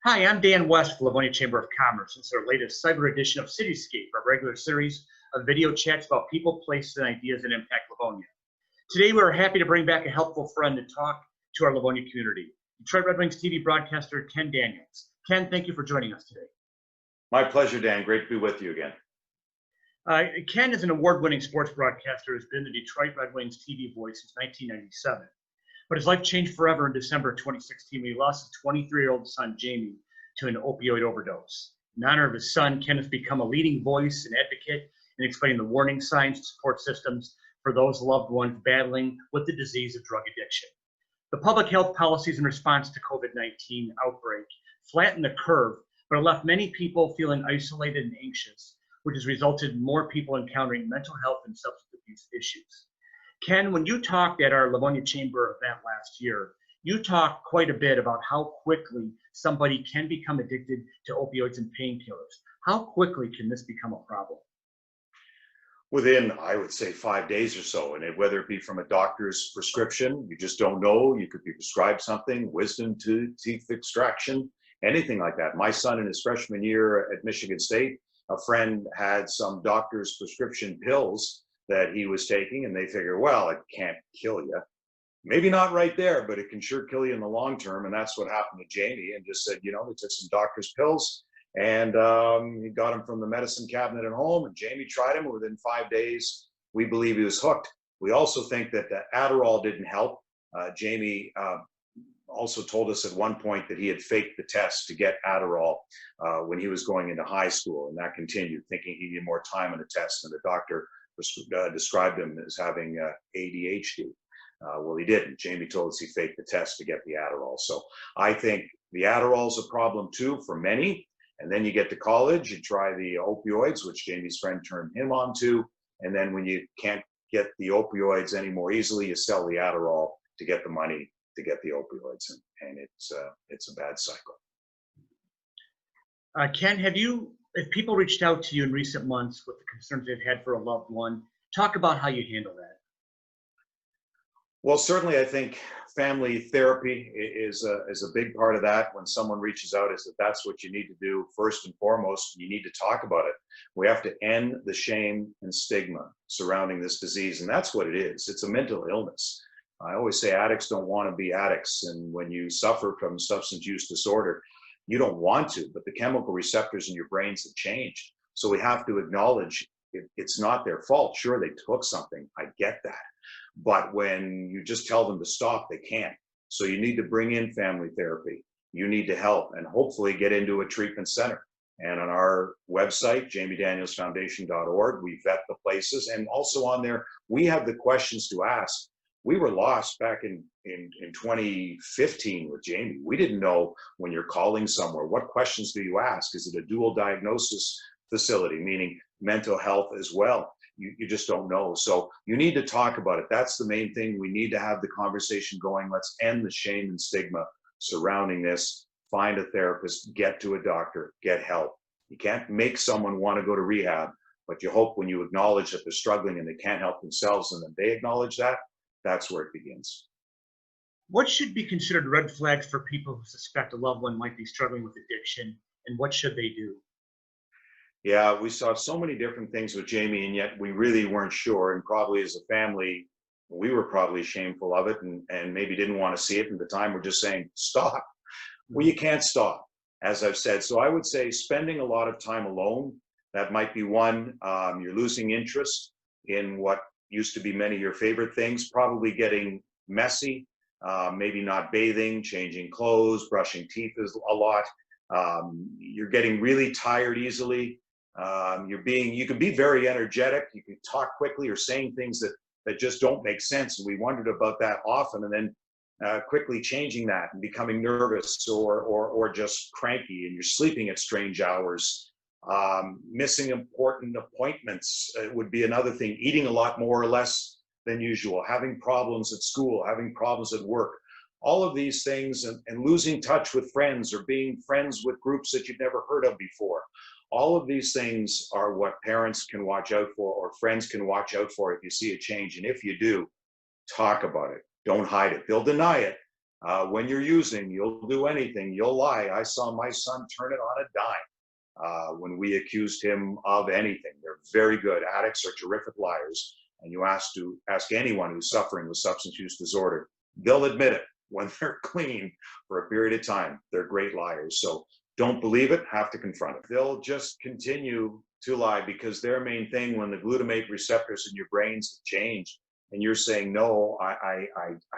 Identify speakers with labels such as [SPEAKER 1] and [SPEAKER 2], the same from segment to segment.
[SPEAKER 1] Hi, I'm Dan West from Livonia Chamber of Commerce. It's our latest cyber edition of CityScape, our regular series of video chats about people, places, and ideas that impact Livonia. Today, we're happy to bring back a helpful friend to talk to our Livonia community, Detroit Red Wings TV broadcaster Ken Daniels. Ken, thank you for joining us today.
[SPEAKER 2] My pleasure, Dan. Great to be with you again.
[SPEAKER 1] Ken is an award-winning sports broadcaster who's been the Detroit Red Wings TV voice since 1997. But his life changed forever in December 2016 when he lost his 23-year-old son, Jamie, to an opioid overdose. In honor of his son, Ken has become a leading voice and advocate in explaining the warning signs and support systems for those loved ones battling with the disease of drug addiction. The public health policies in response to COVID-19 outbreak flattened the curve, but it left many people feeling isolated and anxious, which has resulted in more people encountering mental health and substance abuse issues. Ken, when you talked at our Livonia Chamber event last year, you talked quite a bit about how quickly somebody can become addicted to opioids and painkillers. How quickly can this become a problem?
[SPEAKER 2] Within, I would say, 5 days or so, and whether it be from a doctor's prescription, you just don't know, you could be prescribed something, wisdom teeth extraction, anything like that. My son in his freshman year at Michigan State, a friend had some doctor's prescription pills that he was taking, and they figure, well, it can't kill you. Maybe not right there, but it can sure kill you in the long term. And that's what happened to Jamie, and just said, they took some doctor's pills, and he got them from the medicine cabinet at home, and Jamie tried them. Within 5 days, we believe he was hooked. We also think that the Adderall didn't help. Jamie also told us at one point that he had faked the test to get Adderall when he was going into high school, and that continued, thinking he needed more time on the test, and the doctor described him as having ADHD. Well, he didn't. Jamie told us he faked the test to get the Adderall. So I think the Adderall is a problem too for many. And then you get to college, you try the opioids, which Jamie's friend turned him on to. And then when you can't get the opioids any more easily, you sell the Adderall to get the money to get the opioids. And it's a bad cycle.
[SPEAKER 1] Ken, if people reached out to you in recent months with the concerns they've had for a loved one, talk about how you handle that.
[SPEAKER 2] Well, certainly, I think family therapy is a big part of that. When someone reaches out, that's what you need to do first and foremost. You need to talk about it. We have to end the shame and stigma surrounding this disease, and that's what it is. It's a mental illness. I always say addicts don't want to be addicts, and when you suffer from substance use disorder, you don't want to, but the chemical receptors in your brains have changed. So we have to acknowledge it's not their fault. Sure, they took something. I get that. But when you just tell them to stop, they can't. So you need to bring in family therapy. You need to help and hopefully get into a treatment center. And on our website, jamiedanielsfoundation.org, we vet the places. And also on there, we have the questions to ask. We were lost back in 2015 with Jamie. We didn't know when you're calling somewhere, what questions do you ask? Is it a dual diagnosis facility, meaning mental health as well? You just don't know. So you need to talk about it. That's the main thing. We need to have the conversation going. Let's end the shame and stigma surrounding this. Find a therapist, get to a doctor, get help. You can't make someone want to go to rehab, but you hope when you acknowledge that they're struggling and they can't help themselves and then they acknowledge that, that's where it begins.
[SPEAKER 1] What should be considered red flags for people who suspect a loved one might be struggling with addiction, and what should they do?
[SPEAKER 2] Yeah, we saw so many different things with Jamie, and yet we really weren't sure. And probably as a family, we were probably shameful of it and maybe didn't want to see it. And at the time, we're just saying, stop. Well, you can't stop, as I've said. So I would say spending a lot of time alone, that might be one. You're losing interest in what used to be many of your favorite things, probably getting messy, maybe not bathing, changing clothes, brushing teeth is a lot. You're getting really tired easily. You can be very energetic. You can talk quickly or saying things that just don't make sense. And we wondered about that often, and then quickly changing that and becoming nervous or just cranky, and you're sleeping at strange hours. Missing important appointments would be another thing. Eating a lot more or less than usual. Having problems at school. Having problems at work. All of these things, and losing touch with friends or being friends with groups that you've never heard of before. All of these things are what parents can watch out for or friends can watch out for if you see a change. And if you do, talk about it. Don't hide it. They'll deny it, When you're using, you'll do anything. You'll lie. I saw my son turn it on a dime when we accused him of anything. They're very good. Addicts are terrific liars. And you ask anyone who's suffering with substance use disorder, they'll admit it when they're clean for a period of time. They're great liars. So don't believe it, have to confront it. They'll just continue to lie because their main thing, when the glutamate receptors in your brains have changed and you're saying, no, I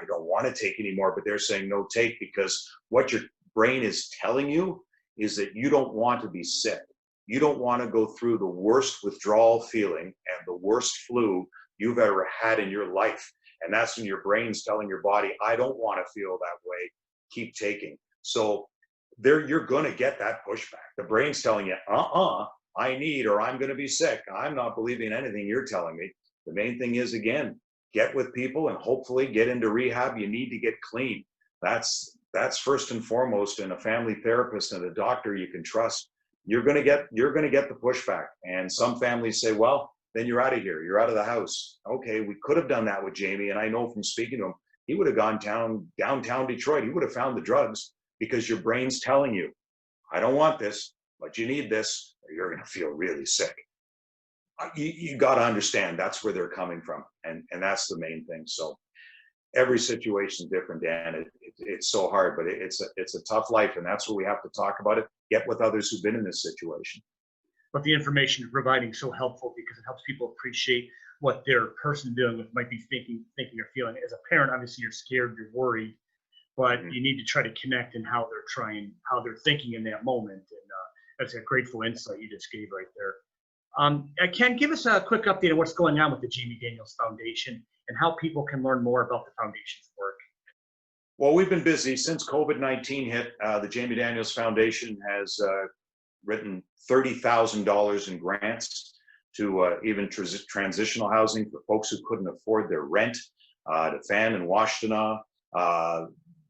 [SPEAKER 2] don't want to take anymore, but they're saying, no, take, because what your brain is telling you is that you don't want to be sick. You don't want to go through the worst withdrawal feeling and the worst flu you've ever had in your life. And that's when your brain's telling your body, I don't want to feel that way. Keep taking. So you're going to get that pushback. The brain's telling you, I need, or I'm going to be sick. I'm not believing anything you're telling me. The main thing is, again, get with people and hopefully get into rehab. You need to get clean. That's first and foremost. And a family therapist and a doctor you can trust. You're going to get the pushback. And some families say, well, then you're out of here. You're out of the house. Okay, we could have done that with Jamie. And I know from speaking to him, he would have gone downtown Detroit. He would have found the drugs because your brain's telling you, I don't want this, but you need this, or you're going to feel really sick. You got to understand that's where they're coming from. And that's the main thing. So every situation is different, Dan. It's so hard, but it's a tough life. And that's where we have to talk about it. Get with others who've been in this situation.
[SPEAKER 1] But the information you're providing is so helpful because it helps people appreciate what their person doing with might be thinking or feeling. As a parent, obviously you're scared, you're worried, but you need to try to connect in how they're thinking in that moment. And that's a grateful insight you just gave right there. Ken, give us a quick update on what's going on with the Jamie Daniels Foundation and how people can learn more about the foundation's work.
[SPEAKER 2] Well, we've been busy since COVID-19 hit. The Jamie Daniels Foundation has written $30,000 in grants to even transitional housing for folks who couldn't afford their rent, to Fan and Washtenaw,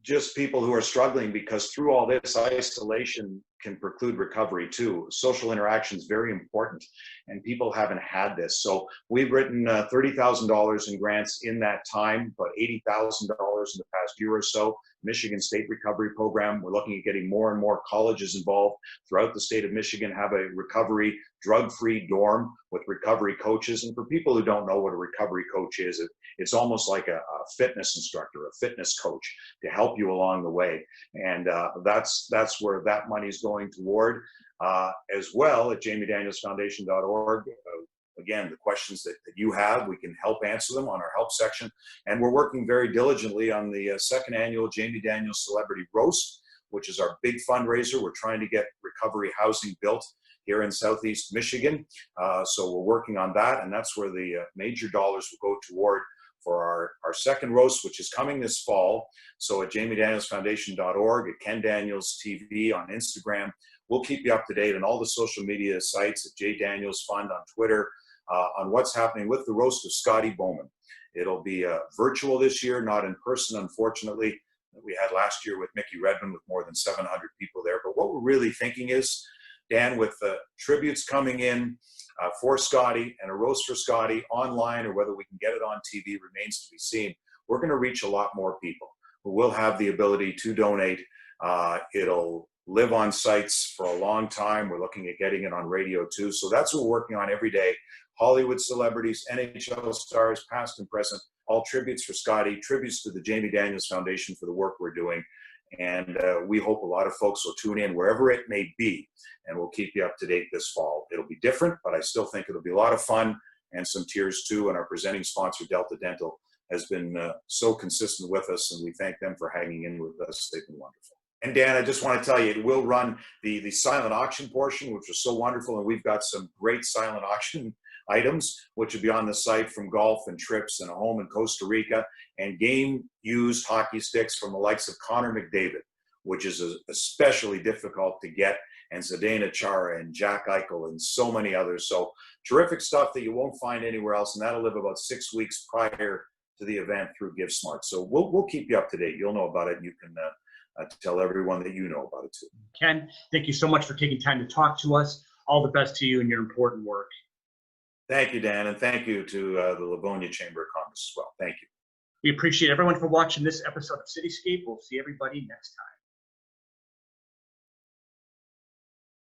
[SPEAKER 2] just people who are struggling, because through all this, isolation can preclude recovery too. Social interaction is very important, and people haven't had this. So we've written $30,000 in grants in that time, but $80,000 in the past year or so. Michigan State Recovery Program. We're looking at getting more and more colleges involved throughout the state of Michigan, have a recovery drug-free dorm with recovery coaches. And for people who don't know what a recovery coach is, it's almost like a fitness instructor, a fitness coach to help you along the way. And that's where that money is going toward. As well at jamiedanielsfoundation.org. Again, the questions that you have, we can help answer them on our help section. And we're working very diligently on the second annual Jamie Daniels Celebrity Roast, which is our big fundraiser. We're trying to get recovery housing built here in Southeast Michigan. So we're working on that, and that's where the major dollars will go toward for our second roast, which is coming this fall. So at jamiedanielsfoundation.org, at Ken Daniels TV on Instagram. We'll keep you up to date on all the social media sites, at J Daniels Fund on Twitter, on what's happening with the roast of Scotty Bowman. It'll be virtual this year, not in person, unfortunately. We had last year with Mickey Redmond with more than 700 people there. But what we're really thinking is, Dan, with the tributes coming in for Scotty and a roast for Scotty online, or whether we can get it on TV remains to be seen, we're going to reach a lot more people who will have the ability to donate. It'll live on sites for a long time. We're looking at getting it on radio too. So that's what we're working on every day. Hollywood celebrities, NHL stars, past and present, all tributes for Scotty, tributes to the Jamie Daniels Foundation for the work we're doing. And we hope a lot of folks will tune in wherever it may be, and we'll keep you up to date this fall. It'll be different, but I still think it'll be a lot of fun and some tears too. And our presenting sponsor, Delta Dental, has been so consistent with us, and we thank them for hanging in with us. They've been wonderful. And Dan, I just want to tell you, it will run the silent auction portion, which was so wonderful. And we've got some great silent auction items, which will be on the site, from golf and trips and a home in Costa Rica, and game used hockey sticks from the likes of Connor McDavid, which is especially difficult to get, and Zdeno Chara and Jack Eichel and so many others. So terrific stuff that you won't find anywhere else. And that'll live about 6 weeks prior to the event through GiveSmart. So we'll keep you up to date. You'll know about it. And you can tell everyone that you know about it too.
[SPEAKER 1] Ken, thank you so much for taking time to talk to us. All the best to you in your important work.
[SPEAKER 2] Thank you, Dan, and thank you to the Livonia Chamber of Commerce as well. Thank you.
[SPEAKER 1] We appreciate everyone for watching this episode of Cityscape. We'll see everybody next time.